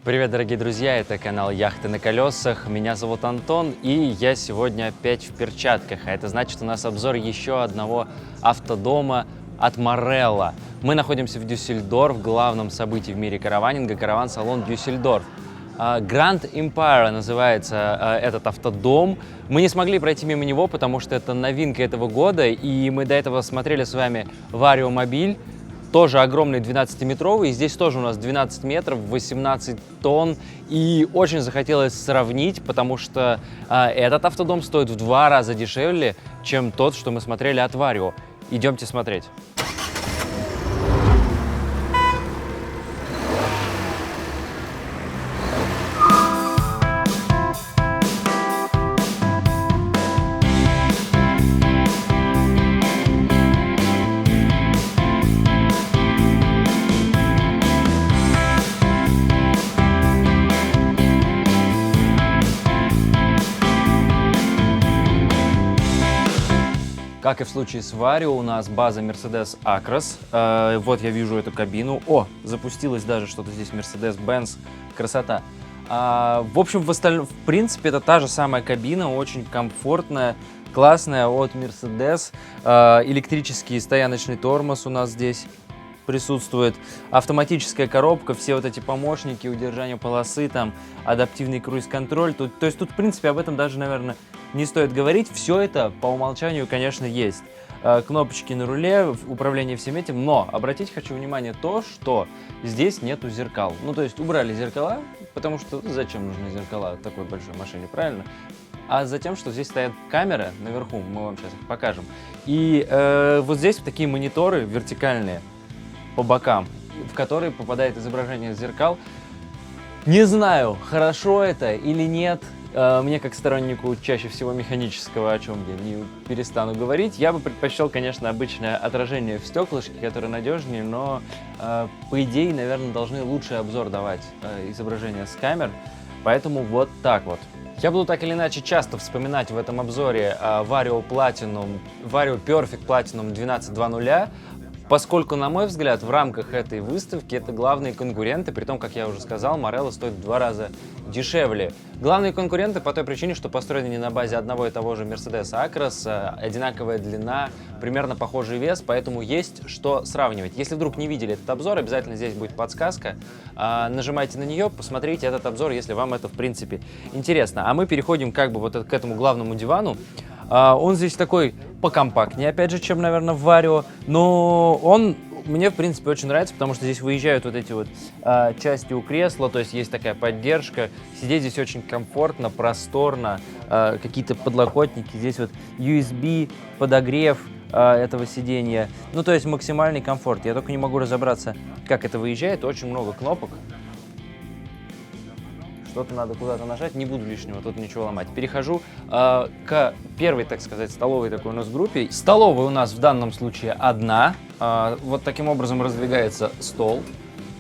Привет, дорогие друзья, это канал Яхты на колесах, меня зовут Антон, и я сегодня опять в перчатках, а это значит, у нас обзор еще одного автодома от Marello. Мы находимся в Дюссельдорф, главном событии в мире караванинга, караван-салон Дюссельдорф. Grand Empire называется этот автодом. Мы не смогли пройти мимо него, потому что это новинка этого года, и мы до этого смотрели с вами Вариомобиль. Тоже огромный 12-метровый, здесь тоже у нас 12 метров, 18 тонн, и очень захотелось сравнить, потому что этот автодом стоит в 2 раза дешевле, чем тот, что мы смотрели от Vario. Идемте смотреть. Как и в случае с Vario, у нас база Mercedes Actros. Вот я вижу эту кабину. О, запустилось даже что-то здесь Mercedes-Benz. Красота. В общем, в принципе, это та же самая кабина, очень комфортная, классная от Mercedes. Электрический стояночный тормоз у нас здесь присутствует, автоматическая коробка, все вот эти помощники, удержание полосы, там, адаптивный круиз-контроль. То есть тут, в принципе, об этом даже, наверное, не стоит говорить. Все это по умолчанию, конечно, есть. Кнопочки на руле, управление всем этим, но обратить хочу внимание то, что здесь нету зеркал. Ну, то есть убрали зеркала, потому что зачем нужны зеркала в такой большой машине, правильно? А затем, что здесь стоят камеры наверху, мы вам сейчас их покажем. И вот здесь такие мониторы вертикальные по бокам, в которые попадает изображение зеркал. Не знаю, хорошо это или нет. Мне, как стороннику чаще всего механического, о чем я не перестану говорить, я бы предпочел, конечно, обычное отражение в стеклышке, которое надежнее, но, по идее, наверное, должны лучший обзор давать изображения с камер, поэтому вот так вот. Я буду так или иначе часто вспоминать в этом обзоре Vario Perfect Platinum 12.2.0, поскольку, на мой взгляд, в рамках этой выставки это главные конкуренты, при том, как я уже сказал, Marello стоит в 2 раза дешевле. Главные конкуренты по той причине, что построены не на базе одного и того же Mercedes Actros, одинаковая длина, примерно похожий вес, поэтому есть что сравнивать. Если вдруг не видели этот обзор, обязательно здесь будет подсказка, нажимайте на нее, посмотрите этот обзор, если вам это, в принципе, интересно. А мы переходим как бы вот к этому главному дивану. Он здесь такой покомпактнее, опять же, чем, наверное, в Vario, но он мне, в принципе, очень нравится, потому что здесь выезжают вот эти вот части у кресла, то есть есть такая поддержка, сидеть здесь очень комфортно, просторно, какие-то подлокотники, здесь вот USB, подогрев этого сиденья, ну, то есть максимальный комфорт. Я только не могу разобраться, как это выезжает, очень много кнопок. Что-то надо куда-то нажать, не буду лишнего тут ничего ломать. Перехожу к первой, так сказать, столовой такой у нас группе. Столовая у нас в данном случае одна. Вот таким образом раздвигается стол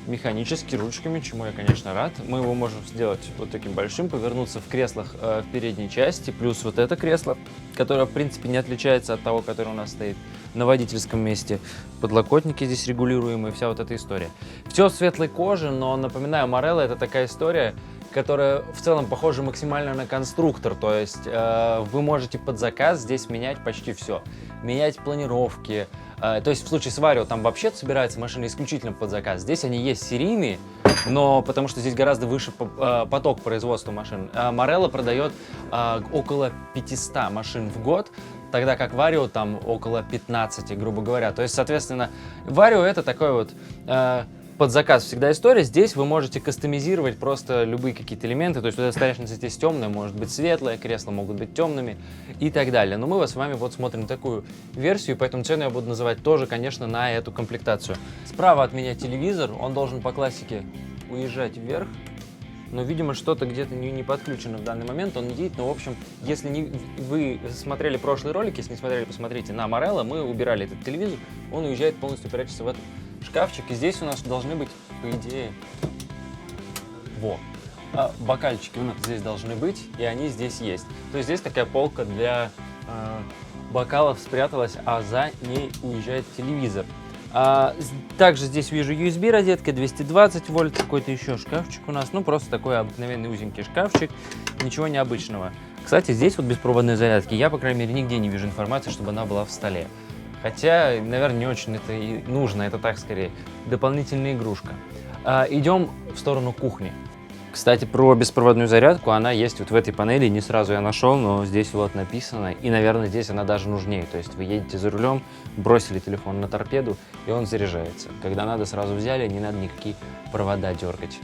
механически, ручками, чему я, конечно, рад. Мы его можем сделать вот таким большим, повернуться в креслах в передней части, плюс вот это кресло, которое, в принципе, не отличается от того, которое у нас стоит на водительском месте. Подлокотники здесь регулируемые, вся вот эта история. Все в светлой коже, но, напоминаю, Marello — это такая история, которая в целом похожа максимально на конструктор, то есть вы можете под заказ здесь менять почти все. Менять планировки, то есть в случае с Vario там вообще собираются машины исключительно под заказ. Здесь они есть серийные, но потому что здесь гораздо выше поток производства машин. Marello продает около 500 машин в год, тогда как Vario там около 15, грубо говоря. То есть, соответственно, Vario — это такой вот под заказ всегда история. Здесь вы можете кастомизировать просто любые какие-то элементы. То есть вот эта столешница здесь темная, может быть светлая, кресла могут быть темными и так далее. Но мы с вами вот смотрим такую версию, поэтому цену я буду называть тоже, конечно, на эту комплектацию. Справа от меня телевизор, он должен по классике уезжать вверх. Но, видимо, что-то где-то не подключено в данный момент, он не едет. Но, в общем, если вы смотрели прошлый ролик, если не смотрели, посмотрите на Marello, мы убирали этот телевизор, он уезжает полностью, прячется в этот шкафчик. И здесь у нас должны быть, по идее, бокальчики у нас здесь должны быть, и они здесь есть. То есть здесь такая полка для бокалов спряталась, а за ней уезжает телевизор. Также здесь вижу USB розетка, 220 вольт, какой-то еще шкафчик у нас. Ну, просто такой обыкновенный узенький шкафчик, ничего необычного. Кстати, здесь вот беспроводной зарядки, я, по крайней мере, нигде не вижу информации, чтобы она была в столе. Хотя, наверное, не очень это и нужно, это так скорее, дополнительная игрушка. Идем в сторону кухни. Кстати, про беспроводную зарядку, она есть вот в этой панели, не сразу я нашел, но здесь вот написано, и, наверное, здесь она даже нужнее. То есть вы едете за рулем, бросили телефон на торпеду, и он заряжается. Когда надо, сразу взяли, не надо никакие провода дергать.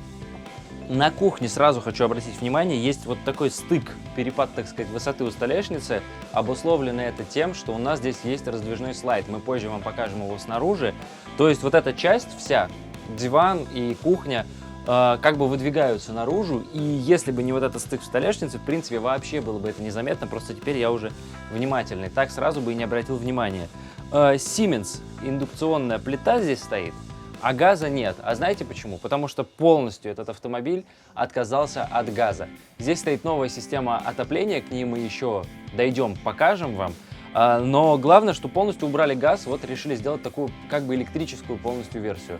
На кухне сразу хочу обратить внимание, есть вот такой стык, перепад, так сказать, высоты у столешницы. Обусловлено это тем, что у нас здесь есть раздвижной слайд. Мы позже вам покажем его снаружи. То есть вот эта часть вся, диван и кухня, как бы выдвигаются наружу, и если бы не вот этот стык в столешнице, в принципе, вообще было бы это незаметно, просто теперь я уже внимательный, так сразу бы и не обратил внимания. Siemens, индукционная плита здесь стоит, а газа нет. А знаете почему? Потому что полностью этот автомобиль отказался от газа. Здесь стоит новая система отопления, к ней мы еще дойдем, покажем вам. Но главное, что полностью убрали газ, вот решили сделать такую как бы электрическую полностью версию.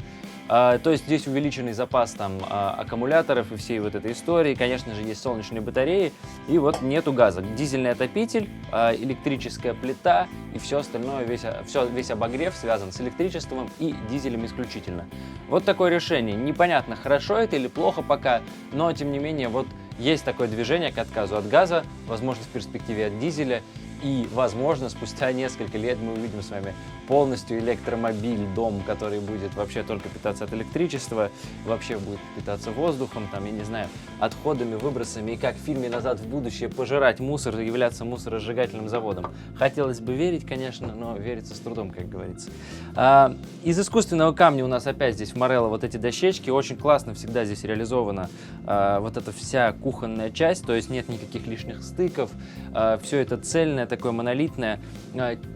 То есть здесь увеличенный запас там аккумуляторов и всей вот этой истории. Конечно же, есть солнечные батареи, и вот нету газа. Дизельный отопитель, электрическая плита и все остальное, весь обогрев связан с электричеством и дизелем исключительно. Вот такое решение. Непонятно, хорошо это или плохо пока, но тем не менее вот есть такое движение к отказу от газа, возможно, в перспективе от дизеля. И, возможно, спустя несколько лет мы увидим с вами полностью электромобиль, дом, который будет вообще только питаться от электричества, вообще будет питаться воздухом, там, я не знаю, отходами, выбросами, и как в фильме «Назад в будущее» пожирать мусор и являться мусоросжигательным заводом. Хотелось бы верить, конечно, но верится с трудом, как говорится. Из искусственного камня у нас опять здесь в Морелло вот эти дощечки. Очень классно всегда здесь реализована вот эта вся кухонная часть, то есть нет никаких лишних стыков, все это цельное, такое монолитное,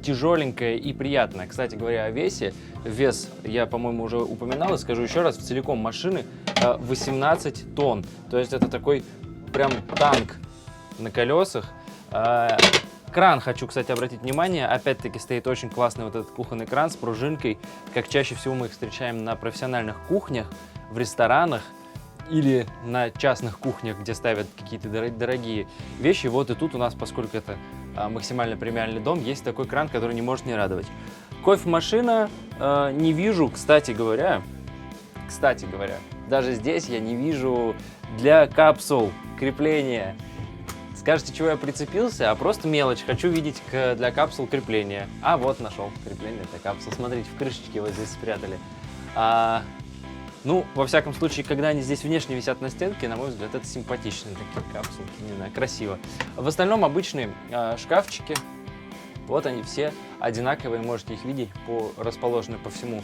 тяжеленькое и приятное. Кстати говоря, о весе. Вес я, по-моему, уже упоминал и скажу еще раз, в целиком машины 18 тонн. То есть это такой прям танк на колесах. Кран, хочу, кстати, обратить внимание, опять-таки стоит очень классный вот этот кухонный кран с пружинкой, как чаще всего мы их встречаем на профессиональных кухнях, в ресторанах или на частных кухнях, где ставят какие-то дорогие вещи. Вот и тут у нас, поскольку это максимально премиальный дом, есть такой кран, который не может не радовать. Кофемашина не вижу, кстати говоря, даже здесь я не вижу для капсул крепления. Скажете, чего я прицепился? А просто мелочь. Хочу видеть для капсул крепление. А вот нашел крепление для капсул. Смотрите, в крышечке вот здесь спрятали. Ну, во всяком случае, когда они здесь внешне висят на стенке, на мой взгляд, это симпатичные такие капсулки, не знаю, красиво. В остальном обычные шкафчики. Вот они все одинаковые, можете их видеть, расположены по всему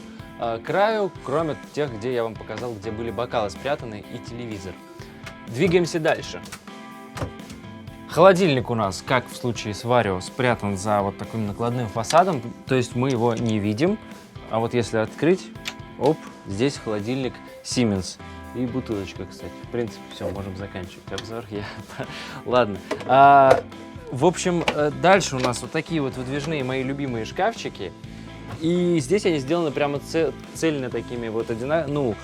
краю, кроме тех, где я вам показал, где были бокалы спрятаны и телевизор. Двигаемся дальше. Холодильник у нас, как в случае с Варио, спрятан за вот таким накладным фасадом, то есть мы его не видим. А вот если открыть, оп, здесь холодильник Siemens. И бутылочка, кстати. В принципе, все, можем заканчивать обзор. Ладно. В общем, дальше у нас вот такие вот выдвижные мои любимые шкафчики. И здесь они сделаны прямо цельно такими вот одинаковыми, ну,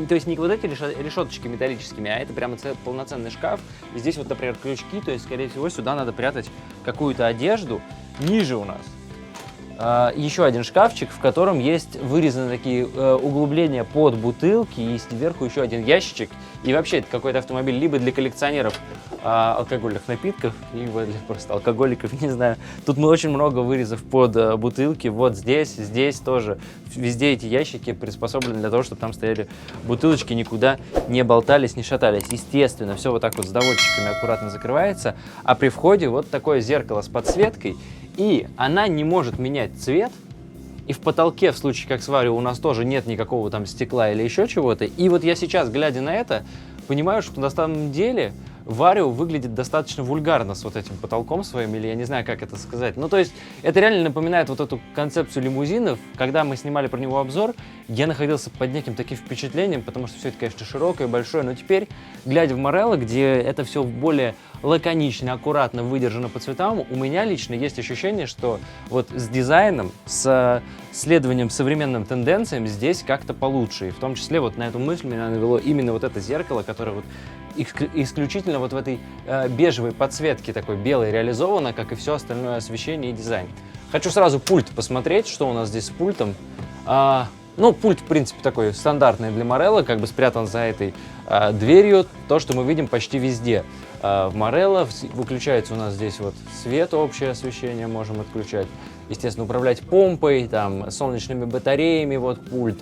то есть не вот эти решеточки металлическими, а это прямо полноценный шкаф. И здесь вот, например, крючки, то есть, скорее всего, сюда надо прятать какую-то одежду. Ниже у нас еще один шкафчик, в котором есть вырезаны такие углубления под бутылки, и сверху еще один ящичек. И вообще это какой-то автомобиль либо для коллекционеров алкогольных напитков, либо для просто алкоголиков, не знаю. Тут очень много вырезов под бутылки. Вот здесь тоже. Везде эти ящики приспособлены для того, чтобы там стояли бутылочки, никуда не болтались, не шатались. Естественно, все вот так вот с доводчиками аккуратно закрывается. А при входе вот такое зеркало с подсветкой. И она не может менять цвет, и в потолке, в случае как с Варио, у нас тоже нет никакого там стекла или еще чего-то. И вот я сейчас, глядя на это, понимаю, что на самом деле Варио выглядит достаточно вульгарно с вот этим потолком своим, или я не знаю, как это сказать. Ну, то есть, это реально напоминает вот эту концепцию лимузинов. Когда мы снимали про него обзор, я находился под неким таким впечатлением, потому что все это, конечно, широкое, большое, но теперь, глядя в Морелло, где это все более лаконично, аккуратно выдержано по цветам, у меня лично есть ощущение, что вот с дизайном, с следованием современным тенденциям здесь как-то получше. И в том числе вот на эту мысль меня навело именно вот это зеркало, которое вот исключительно вот в этой бежевой подсветке такой белой реализовано, как и все остальное освещение и дизайн. Хочу сразу пульт посмотреть, что у нас здесь с пультом. Ну, пульт, в принципе, такой стандартный для Морелло, как бы спрятан за этой дверью, то, что мы видим почти везде. В Морелло выключается у нас здесь вот свет, общее освещение можем отключать. Естественно, управлять помпой, там, солнечными батареями, вот пульт.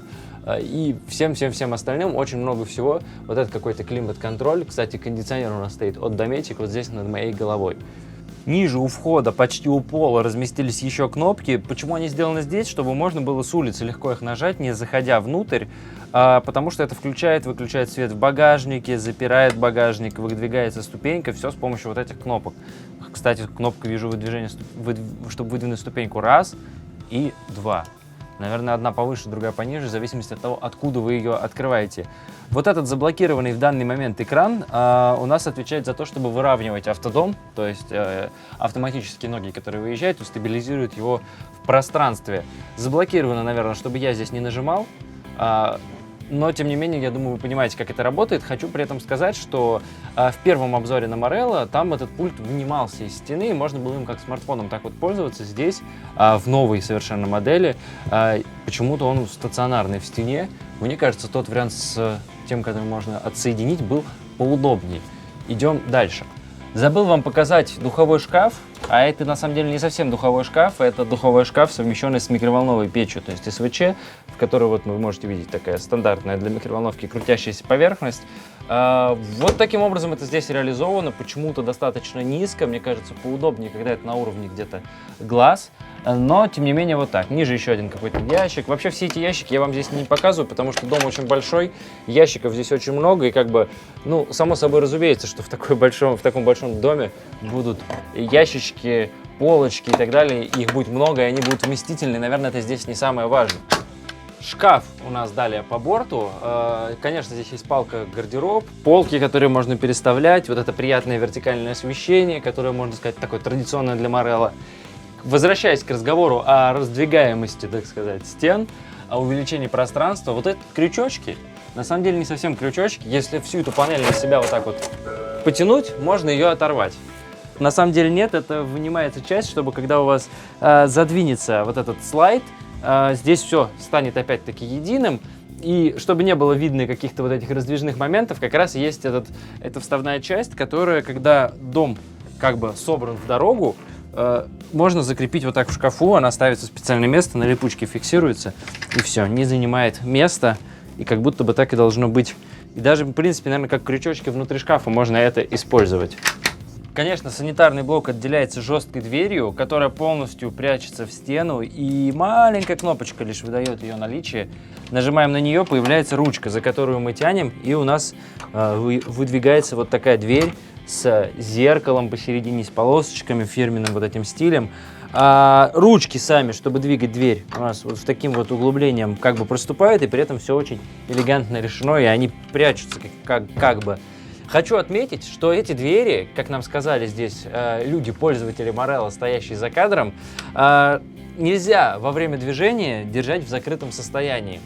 И всем-всем-всем остальным очень много всего. Вот это какой-то климат-контроль. Кстати, кондиционер у нас стоит от Dometic вот здесь над моей головой. Ниже у входа, почти у пола, разместились еще кнопки. Почему они сделаны здесь? Чтобы можно было с улицы легко их нажать, не заходя внутрь, потому что это включает, выключает свет в багажнике, запирает багажник, выдвигается ступенька, все с помощью вот этих кнопок. Кстати, кнопка «Вижу выдвижение», чтобы выдвинуть ступеньку, 1 и 2. Наверное, одна повыше, другая пониже, в зависимости от того, откуда вы ее открываете. Вот этот заблокированный в данный момент экран у нас отвечает за то, чтобы выравнивать автодом, то есть автоматические ноги, которые выезжают, стабилизируют его в пространстве. Заблокировано, наверное, чтобы я здесь не нажимал. Но, тем не менее, я думаю, вы понимаете, как это работает. Хочу при этом сказать, что в первом обзоре на Морелло там этот пульт вынимался из стены, и можно было им как смартфоном так вот пользоваться. Здесь, в новой совершенно модели, почему-то он стационарный в стене. Мне кажется, тот вариант с тем, который можно отсоединить, был поудобнее. Идем дальше. Забыл вам показать духовой шкаф, а это на самом деле не совсем духовой шкаф, это духовой шкаф, совмещенный с микроволновой печью, то есть СВЧ, в которой вот вы можете видеть такая стандартная для микроволновки крутящаяся поверхность. Вот таким образом это здесь реализовано, почему-то достаточно низко, мне кажется, поудобнее, когда это на уровне где-то глаз. Но, тем не менее, вот так. Ниже еще один какой-то ящик. Вообще, все эти ящики я вам здесь не показываю, потому что дом очень большой, ящиков здесь очень много, и как бы, ну, само собой разумеется, что в таком большом доме будут ящички, полочки и так далее. Их будет много, и они будут вместительны. Наверное, это здесь не самое важное. Шкаф у нас далее по борту. Конечно, здесь есть палка-гардероб, полки, которые можно переставлять, вот это приятное вертикальное освещение, которое, можно сказать, такое традиционное для Морелло. Возвращаясь к разговору о раздвигаемости, так сказать, стен, о увеличении пространства, вот эти крючочки, на самом деле не совсем крючочки. Если всю эту панель на себя вот так вот потянуть, можно ее оторвать. На самом деле нет, это вынимается часть, чтобы когда у вас задвинется вот этот слайд, здесь все станет опять-таки единым. И чтобы не было видно каких-то вот этих раздвижных моментов, как раз есть эта вставная часть, которая, когда дом как бы собран в дорогу, можно закрепить вот так в шкафу, она ставится в специальное место, на липучке фиксируется, и все, не занимает места, и как будто бы так и должно быть. И даже, в принципе, наверное, как крючочки внутри шкафа можно это использовать. Конечно, санитарный блок отделяется жесткой дверью, которая полностью прячется в стену, и маленькая кнопочка лишь выдает ее наличие. Нажимаем на нее, появляется ручка, за которую мы тянем, и у нас выдвигается вот такая дверь с зеркалом посередине, с полосочками, фирменным вот этим стилем. Ручки сами, чтобы двигать дверь, у нас вот с таким вот углублением как бы проступают, и при этом все очень элегантно решено, и они прячутся как бы. Хочу отметить, что эти двери, как нам сказали здесь люди, пользователи Морелло, стоящие за кадром, нельзя во время движения держать в закрытом состоянии,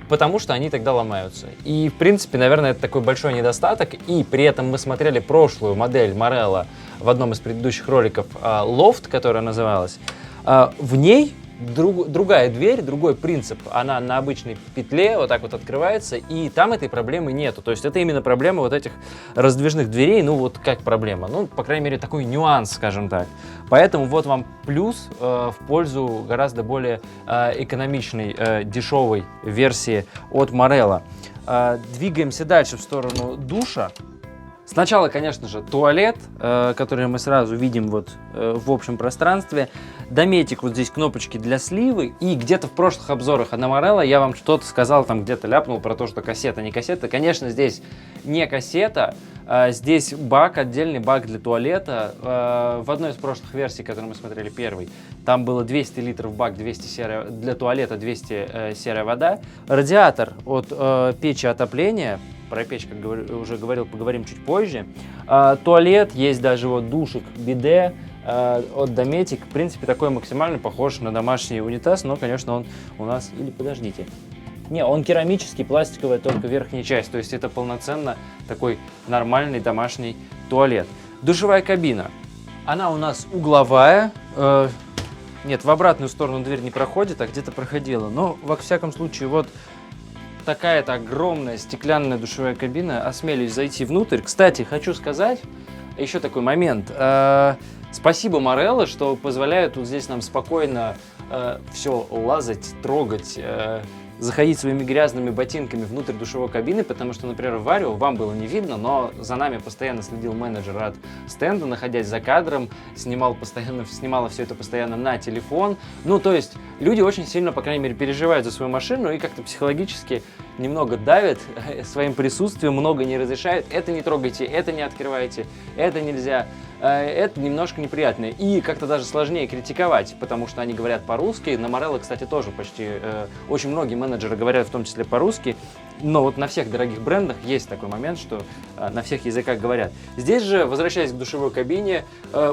потому что они тогда ломаются. И, в принципе, наверное, это такой большой недостаток. И при этом мы смотрели прошлую модель Морелло в одном из предыдущих роликов, Loft, которая называлась. В ней другая дверь, другой принцип. Она на обычной петле вот так вот открывается, и там этой проблемы нету. То есть это именно проблема вот этих раздвижных дверей, ну вот как проблема. Ну, по крайней мере, такой нюанс, скажем так. Поэтому вот вам плюс в пользу гораздо более экономичной, дешевой версии от Морелло. Двигаемся дальше в сторону душа. Сначала, конечно же, туалет, который мы сразу видим вот в общем пространстве. Дометик, вот здесь кнопочки для сливы. И где-то в прошлых обзорах Аномарелла я вам что-то сказал, там где-то ляпнул про то, что кассета, не кассета. Конечно, здесь не кассета. Здесь бак, отдельный бак для туалета. В одной из прошлых версий, которую мы смотрели, первый, там было 200 литров бак, 200 серая, для туалета 200 серая вода. Радиатор от печи отопления. Про печь, как уже говорил, поговорим чуть позже. Туалет, есть даже вот душик, биде от Dometic. В принципе, такой максимально похож на домашний унитаз, но, конечно, он у нас... Или подождите. Не, он керамический, пластиковый, только верхняя часть. То есть это полноценно такой нормальный домашний туалет. Душевая кабина. Она у нас угловая. Нет, в обратную сторону дверь не проходит, а где-то проходила. Но, во всяком случае, вот такая-то огромная стеклянная душевая кабина. Осмелюсь зайти внутрь. Кстати, хочу сказать еще такой момент. Спасибо Морелло, что позволяют вот здесь нам спокойно все лазать, трогать, заходить своими грязными ботинками внутрь душевой кабины, потому что, например, в Варио вам было не видно, но за нами постоянно следил менеджер от стенда, находясь за кадром, снимала все это постоянно на телефон. Ну, то есть люди очень сильно, по крайней мере, переживают за свою машину и как-то психологически немного давят своим присутствием, много не разрешают. Это не трогайте, это не открывайте, это нельзя. Это немножко неприятно. И как-то даже сложнее критиковать, потому что они говорят по-русски. На Морелло, кстати, тоже почти очень многие менеджеры говорят в том числе по-русски. Но вот на всех дорогих брендах есть такой момент, что на всех языках говорят. Здесь же, возвращаясь к душевой кабине,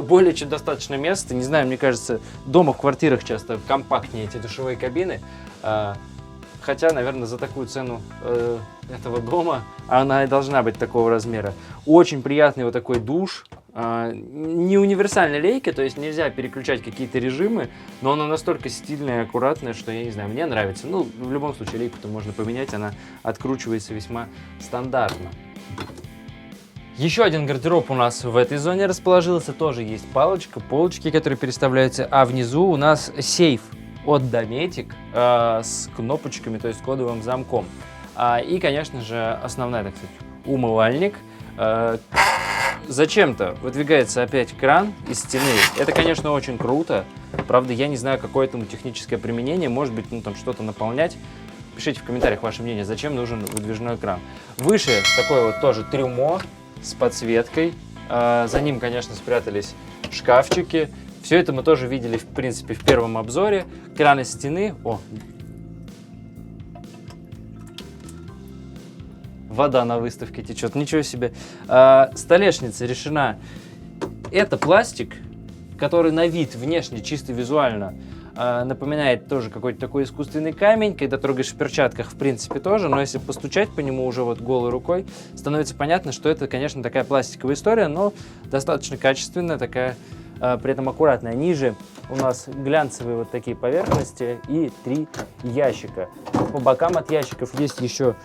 более чем достаточно места. Не знаю, мне кажется, дома в квартирах часто компактнее эти душевые кабины. Хотя, наверное, за такую цену этого дома она и должна быть такого размера. Очень приятный вот такой душ. Не универсальная лейка, то есть нельзя переключать какие-то режимы, но она настолько стильная и аккуратная, что, я не знаю, мне нравится. Ну, в любом случае, лейку-то можно поменять, она откручивается весьма стандартно. Еще один гардероб у нас в этой зоне расположился. Тоже есть палочка, полочки, которые переставляются, а внизу у нас сейф от Dometic с кнопочками, то есть кодовым замком. И, конечно же, основная, так сказать, умывальник. Зачем-то выдвигается опять кран из стены. Это, конечно, очень круто. Правда, я не знаю, какое этому техническое применение. Может быть, ну там что-то наполнять. Пишите в комментариях ваше мнение, зачем нужен выдвижной кран. Выше такое вот тоже трюмо с подсветкой. За ним, конечно, спрятались шкафчики. Все это мы тоже видели, в принципе, в первом обзоре. Кран из стены. О! Вода на выставке течет, ничего себе. Столешница решена. Это пластик, который на вид внешне, чисто визуально, напоминает тоже какой-то такой искусственный камень. Когда трогаешь в перчатках, в принципе, тоже. Но если постучать по нему уже вот голой рукой, становится понятно, что это, конечно, такая пластиковая история, но достаточно качественная, такая, при этом аккуратная. Ниже у нас глянцевые вот такие поверхности и 3 ящика. По бокам от ящиков есть еще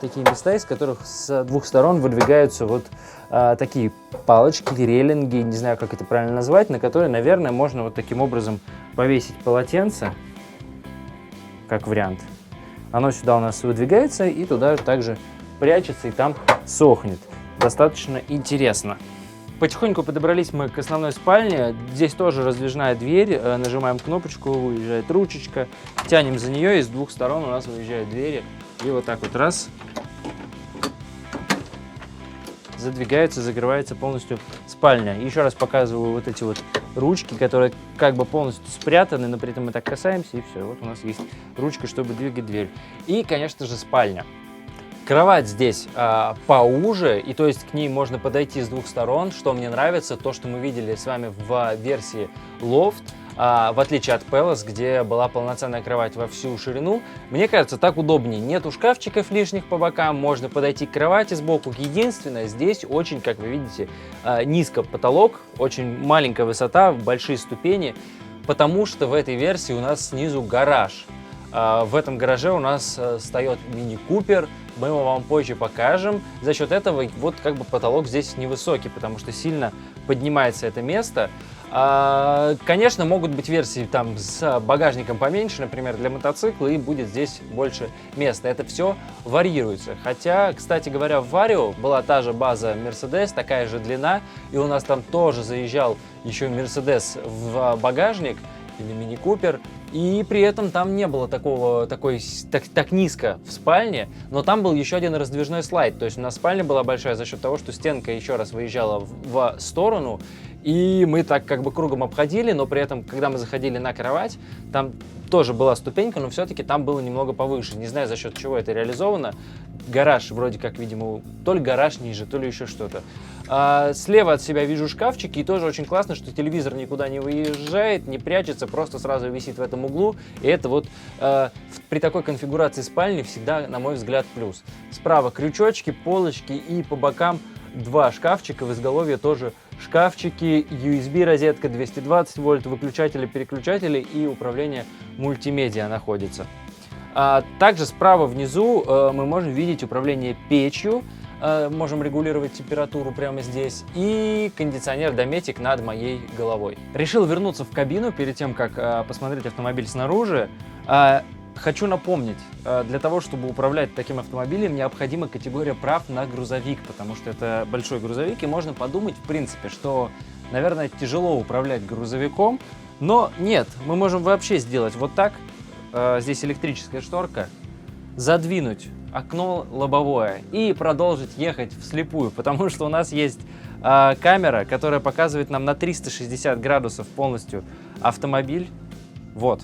такие места, из которых с двух сторон выдвигаются вот такие палочки, рейлинги, не знаю, как это правильно назвать, на которые, наверное, можно вот таким образом повесить полотенце, как вариант. Оно сюда у нас выдвигается и туда также прячется и там сохнет. Достаточно интересно. Потихоньку подобрались мы к основной спальне. Здесь тоже раздвижная дверь. Нажимаем кнопочку, выезжает ручечка. Тянем за нее, и с двух сторон у нас выезжают двери. И вот так вот раз. Задвигается, закрывается полностью спальня. Еще раз показываю вот эти вот ручки, которые как бы полностью спрятаны, но при этом мы так касаемся, и все. Вот у нас есть ручка, чтобы двигать дверь. И, конечно же, спальня. Кровать здесь поуже, и то есть к ней можно подойти с двух сторон. Что мне нравится, то, что мы видели с вами в версии Loft, в отличие от Palace, где была полноценная кровать во всю ширину. Мне кажется, так удобнее. Нету шкафчиков лишних по бокам, можно подойти к кровати сбоку. Единственное, здесь очень, как вы видите, низко потолок, очень маленькая высота, большие ступени, потому что в этой версии у нас снизу гараж. В этом гараже у нас встает мини-купер, мы его вам позже покажем. За счет этого вот как бы потолок здесь невысокий, потому что сильно поднимается это место. Конечно, могут быть версии там с багажником поменьше, например, для мотоцикла, и будет здесь больше места. Это все варьируется. Хотя, кстати говоря, в Vario была та же база Mercedes, такая же длина, и у нас там тоже заезжал еще Mercedes в багажник, или мини-купер, и при этом там не было так низко в спальне, но там был еще один раздвижной слайд, то есть у нас спальня была большая за счет того, что стенка еще раз выезжала в сторону, и мы так как бы кругом обходили, но при этом, когда мы заходили на кровать, там тоже была ступенька, но все-таки там было немного повыше. Не знаю, за счет чего это реализовано. Гараж вроде как, видимо, то ли гараж ниже, то ли еще что-то. Слева от себя вижу шкафчики, и тоже очень классно, что телевизор никуда не выезжает, не прячется, просто сразу висит в этом углу. И это вот при такой конфигурации спальни всегда, на мой взгляд, плюс. Справа крючочки, полочки, и по бокам два шкафчика, в изголовье тоже шкафчики, USB-розетка 220 вольт, выключатели, переключатели и управление мультимедиа находится. Также справа внизу мы можем видеть управление печью, можем регулировать температуру прямо здесь, и кондиционер Dometic над моей головой. Решил вернуться в кабину перед тем, как посмотреть автомобиль снаружи. Хочу напомнить, для того, чтобы управлять таким автомобилем, необходима категория прав на грузовик, потому что это большой грузовик, и можно подумать, в принципе, что, наверное, тяжело управлять грузовиком, но нет, мы можем вообще сделать вот так, здесь электрическая шторка, задвинуть окно лобовое и продолжить ехать вслепую, потому что у нас есть камера, которая показывает нам на 360 градусов полностью автомобиль, вот.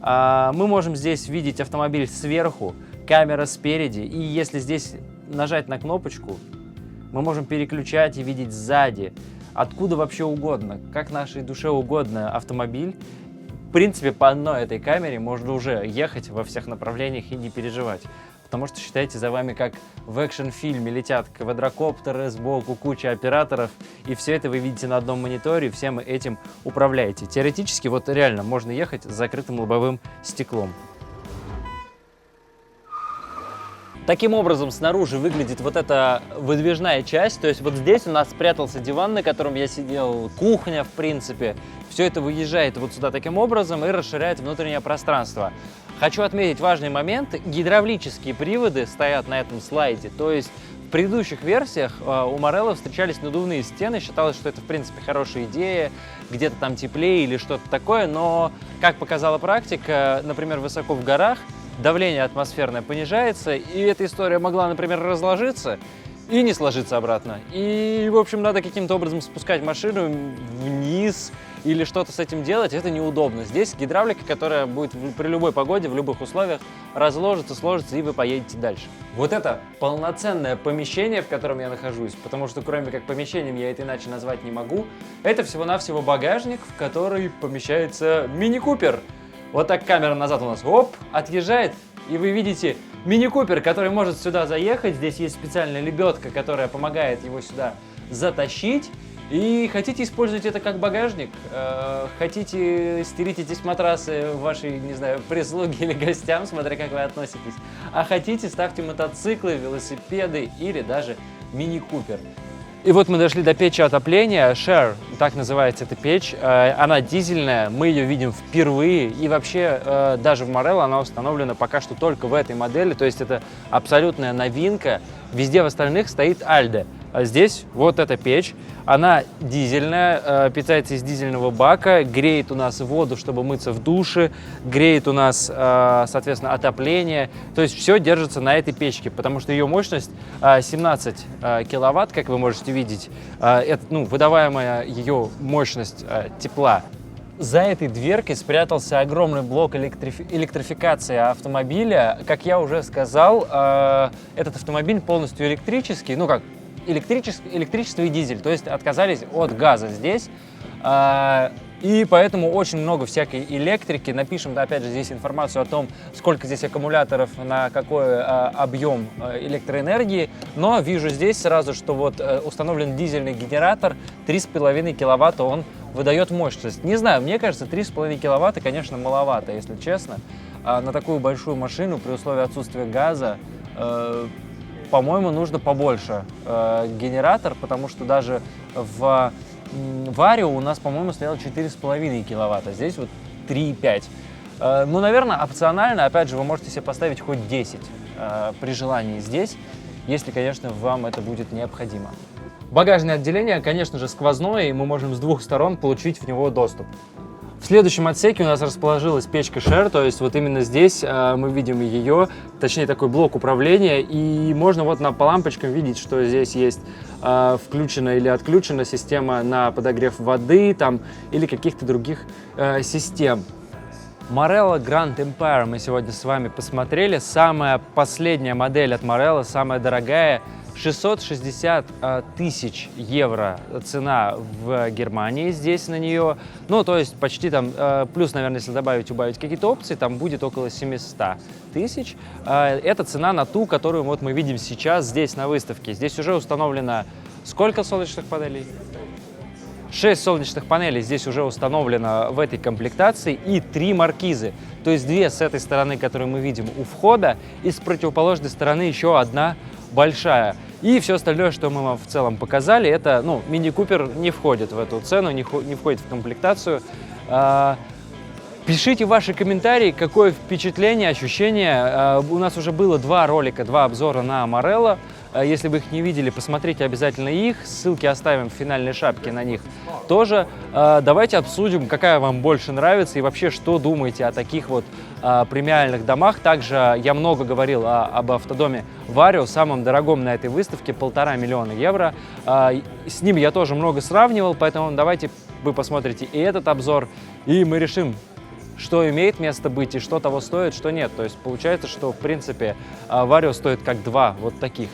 Мы можем здесь видеть автомобиль сверху, камера спереди, и если здесь нажать на кнопочку, мы можем переключать и видеть сзади, откуда вообще угодно, как нашей душе угодно автомобиль. В принципе, по одной этой камере можно уже ехать во всех направлениях и не переживать. Потому что, считайте, за вами как в экшн-фильме летят квадрокоптеры, сбоку куча операторов, и все это вы видите на одном мониторе, всем этим управляете. Теоретически, вот реально, можно ехать с закрытым лобовым стеклом. Таким образом, снаружи выглядит вот эта выдвижная часть, то есть вот здесь у нас спрятался диван, на котором я сидел, кухня, в принципе. Все это выезжает вот сюда таким образом и расширяет внутреннее пространство. Хочу отметить важный момент. Гидравлические приводы стоят на этом слайде. То есть в предыдущих версиях у Morello встречались надувные стены. Считалось, что это в принципе хорошая идея, где-то там теплее или что-то такое. Но, как показала практика, например, высоко в горах давление атмосферное понижается, и эта история могла, например, разложиться и не сложиться обратно. И, в общем, надо каким-то образом спускать машину вниз или что-то с этим делать, это неудобно. Здесь гидравлика, которая будет при любой погоде, в любых условиях разложится, сложится, и вы поедете дальше. Вот это полноценное помещение, в котором я нахожусь, потому что кроме как помещением я это иначе назвать не могу, это всего-навсего багажник, в который помещается мини-купер. Вот так камера назад у нас, оп, отъезжает, и вы видите мини-купер, который может сюда заехать. Здесь есть специальная лебедка, которая помогает его сюда затащить. И хотите использовать это как багажник, хотите стелить здесь матрасы вашей, не знаю, прислуги или гостям, смотря как вы относитесь, а хотите ставьте мотоциклы, велосипеды или даже мини-купер. И вот мы дошли до печи отопления, Share, так называется эта печь, она дизельная, мы ее видим впервые, и вообще даже в Morello она установлена пока что только в этой модели, то есть это абсолютная новинка, везде в остальных стоит Alde. А здесь вот эта печь, она дизельная, питается из дизельного бака, греет у нас воду, чтобы мыться в душе, греет у нас, соответственно, отопление. То есть все держится на этой печке, потому что ее мощность 17 киловатт, как вы можете видеть, это, выдаваемая ее мощность тепла. За этой дверкой спрятался огромный блок электрификации автомобиля. Как я уже сказал, этот автомобиль полностью электрический, электричество и дизель, то есть отказались от газа здесь, и поэтому очень много всякой электрики. Напишем, опять же, здесь информацию о том, сколько здесь аккумуляторов на какой объем электроэнергии, но вижу здесь сразу, что вот установлен дизельный генератор, 3,5 киловатта он выдает мощность. Не знаю, мне кажется, 3,5 киловатта, конечно, маловато, если честно. на такую большую машину при условии отсутствия газа, по-моему, нужно побольше генератор, потому что даже в Vario у нас, по-моему, стоял 4,5 киловатта, здесь вот 3,5. Ну, наверное, опционально, опять же, вы можете себе поставить хоть 10 при желании здесь, если, конечно, вам это будет необходимо. Багажное отделение, конечно же, сквозное, и мы можем с двух сторон получить в него доступ. В следующем отсеке у нас расположилась печка Share, то есть вот именно здесь мы видим ее, точнее такой блок управления, и можно вот по лампочкам видеть, что здесь есть включена или отключена система на подогрев воды там, или каких-то других систем. Marello Grand Empire мы сегодня с вами посмотрели. Самая последняя модель от Marello, самая дорогая, 660 тысяч евро цена в Германии здесь на нее. Ну, то есть почти там, плюс, наверное, если убавить какие-то опции, там будет около 700 тысяч. Это цена на ту, которую вот мы видим сейчас здесь на выставке. Здесь уже установлено сколько солнечных панелей? 6 солнечных панелей здесь уже установлено в этой комплектации и 3 маркизы. То есть 2 с этой стороны, которые мы видим у входа, и с противоположной стороны еще одна большая. И все остальное, что мы вам в целом показали, это, ну, Mini Cooper не входит в эту цену, не входит в комплектацию. Пишите ваши комментарии, какое впечатление, ощущение. У нас уже было 2 ролика, 2 обзора на Marello. Если вы их не видели, посмотрите обязательно их. Ссылки оставим в финальной шапке на них тоже. Давайте обсудим, какая вам больше нравится и вообще, что думаете о таких вот премиальных домах. Также я много говорил об автодоме Vario, самом дорогом на этой выставке, 1,5 миллиона евро. С ним я тоже много сравнивал, поэтому давайте вы посмотрите и этот обзор, и мы решим, что имеет место быть и что того стоит, что нет. То есть получается, что в принципе Vario стоит как 2 вот таких.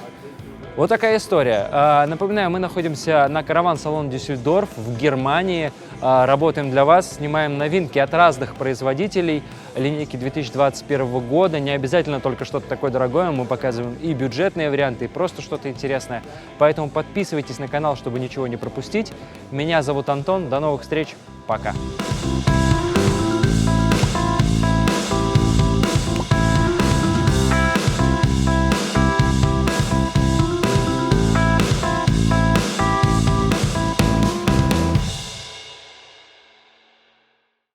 Вот такая история. Напоминаю, мы находимся на караван-салон Düsseldorf в Германии. Работаем для вас, снимаем новинки от разных производителей. Линейки 2021 года. Не обязательно только что-то такое дорогое. Мы показываем и бюджетные варианты, и просто что-то интересное. Поэтому подписывайтесь на канал, чтобы ничего не пропустить. Меня зовут Антон. До новых встреч. Пока.